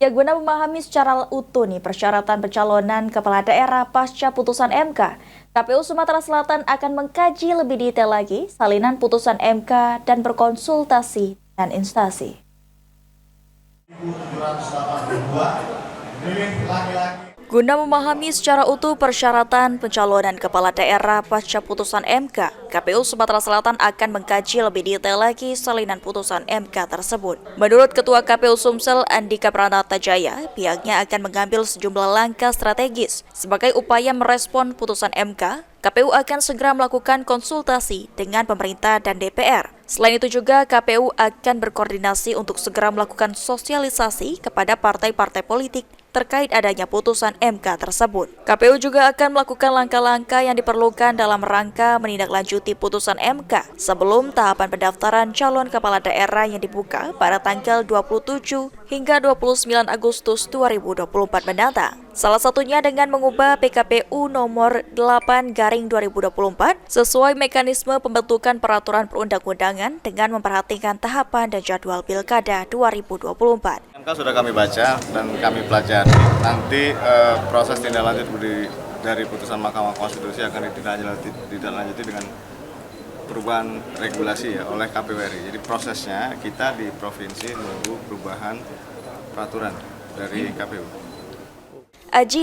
Ya, guna memahami secara utuh nih persyaratan pencalonan kepala daerah pasca putusan MK, KPU Sumatera Selatan akan mengkaji lebih detail lagi salinan putusan MK dan berkonsultasi dengan instansi. Guna memahami secara utuh persyaratan pencalonan kepala daerah pasca putusan MK, KPU Sumatera Selatan akan mengkaji lebih detail lagi salinan putusan MK tersebut. Menurut Ketua KPU Sumsel Andika Pranatajaya, pihaknya akan mengambil sejumlah langkah strategis sebagai upaya merespon putusan MK. KPU akan segera melakukan konsultasi dengan pemerintah dan DPR. Selain itu juga KPU akan berkoordinasi untuk segera melakukan sosialisasi kepada partai-partai politik terkait adanya putusan MK tersebut. KPU juga akan melakukan langkah-langkah yang diperlukan dalam rangka menindaklanjuti putusan MK sebelum tahapan pendaftaran calon kepala daerah yang dibuka pada tanggal 27 hingga 29 Agustus 2024 mendatang. Salah satunya dengan mengubah PKPU nomor 8/2024 sesuai mekanisme pembentukan peraturan perundang-undangan dengan memperhatikan tahapan dan jadwal Pilkada 2024. MK sudah kami baca dan kami pelajari. Nanti proses tindak lanjut dari putusan Mahkamah Konstitusi akan ditindaklanjuti dengan perubahan regulasi ya oleh KPU RI. Jadi prosesnya kita di provinsi menunggu perubahan peraturan dari KPU. Aji